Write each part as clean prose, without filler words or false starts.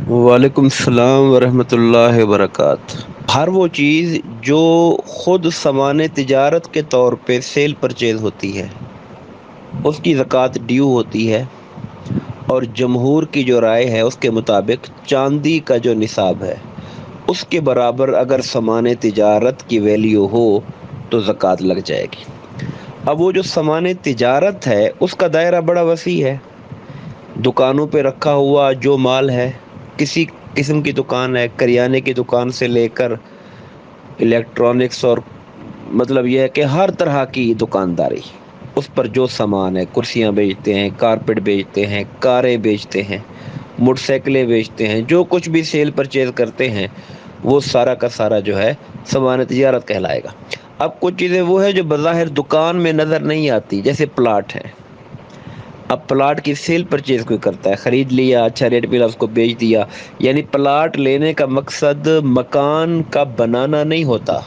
وعلیکم السلام ورحمۃ اللہ وبرکاتہ۔ ہر وہ چیز جو خود سامان تجارت کے طور پہ سیل پرچیز ہوتی ہے اس کی زکوٰۃ ڈیو ہوتی ہے، اور جمہور کی جو رائے ہے اس کے مطابق چاندی کا جو نصاب ہے اس کے برابر اگر سامان تجارت کی ویلیو ہو تو زکوٰۃ لگ جائے گی۔ اب وہ جو سامان تجارت ہے اس کا دائرہ بڑا وسیع ہے۔ دکانوں پہ رکھا ہوا جو مال ہے، کسی قسم کی دکان ہے، کریانے کی دکان سے لے کر الیکٹرانکس، اور مطلب یہ ہے کہ ہر طرح کی دکانداری، اس پر جو سامان ہے، کرسیاں بیچتے ہیں، کارپیٹ بیچتے ہیں، کاریں بیچتے ہیں، موٹر سائیکلیں بیچتے ہیں، جو کچھ بھی سیل پرچیز کرتے ہیں وہ سارا کا سارا جو ہے سامان تجارت کہلائے گا۔ اب کچھ چیزیں وہ ہے جو بظاہر دکان میں نظر نہیں آتی، جیسے پلاٹ ہے۔ اب پلاٹ کی سیل پرچیز کوئی کرتا ہے، خرید لیا، اچھا ریٹ ملا، اس کو بیچ دیا، یعنی پلاٹ لینے کا مقصد مکان کا بنانا نہیں ہوتا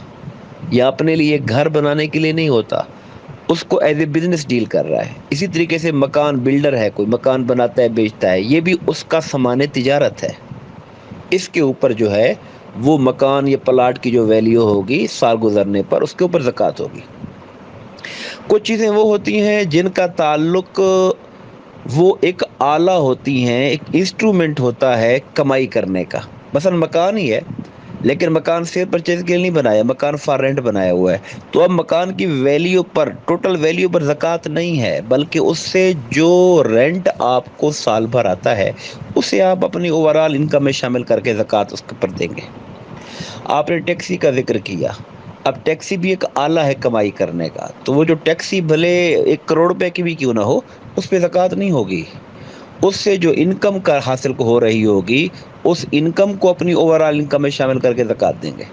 یا اپنے لیے گھر بنانے کے لیے نہیں ہوتا، اس کو ایز اے بزنس ڈیل کر رہا ہے۔ اسی طریقے سے مکان بلڈر ہے، کوئی مکان بناتا ہے بیچتا ہے، یہ بھی اس کا سامان تجارت ہے۔ اس کے اوپر جو ہے وہ مکان یا پلاٹ کی جو ویلیو ہوگی سال گزرنے پر اس کے اوپر زکوٰۃ ہوگی۔ کچھ چیزیں وہ ہوتی ہیں جن کا تعلق، وہ ایک آلہ ہوتی ہیں، ایک انسٹرومنٹ ہوتا ہے کمائی کرنے کا۔ مثلا مکان ہی ہے لیکن مکان سیل پرچیز کے لیے نہیں بنایا، مکان فار رینٹ بنایا ہوا ہے، تو اب مکان کی ویلیو پر، ٹوٹل ویلیو پر زکوٰۃ نہیں ہے، بلکہ اس سے جو رینٹ آپ کو سال بھر آتا ہے اسے آپ اپنی اوورال انکم میں شامل کر کے زکوٰۃ اس کے اوپر دیں گے۔ آپ نے ٹیکسی کا ذکر کیا، اب ٹیکسی بھی ایک آلہ ہے کمائی کرنے کا، تو وہ جو ٹیکسی بھلے 1 کروڑ روپے کی بھی کیوں نہ ہو اس پہ زکوٰۃ نہیں ہوگی۔ اس سے جو انکم کا حاصل ہو رہی ہوگی اس انکم کو اپنی اوورال انکم میں شامل کر کے زکوٰۃ دیں گے۔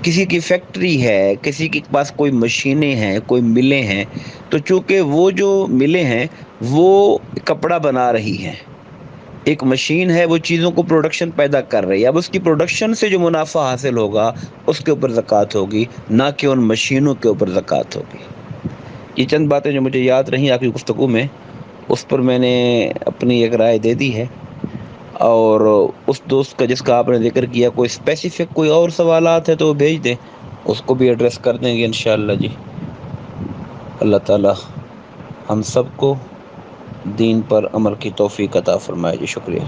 کسی کی فیکٹری ہے، کسی کے پاس کوئی مشینیں ہیں، کوئی ملیں ہیں، تو چونکہ وہ جو ملیں ہیں وہ کپڑا بنا رہی ہیں، ایک مشین ہے وہ چیزوں کو پروڈکشن پیدا کر رہی ہے، اب اس کی پروڈکشن سے جو منافع حاصل ہوگا اس کے اوپر زکوٰۃ ہوگی، نہ کہ ان مشینوں کے اوپر زکوٰۃ ہوگی۔ یہ چند باتیں جو مجھے یاد رہیں آپ کی گفتگو میں، اس پر میں نے اپنی ایک رائے دے دی ہے۔ اور اس دوست کا جس کا آپ نے ذکر کیا، کوئی اسپیسیفک کوئی اور سوالات ہیں تو وہ بھیج دیں، اس کو بھی ایڈریس کر دیں گے انشاءاللہ جی۔ اللہ تعالی ہم سب کو دین پر عمل کی توفیق عطا فرمائے جی۔ شکریہ۔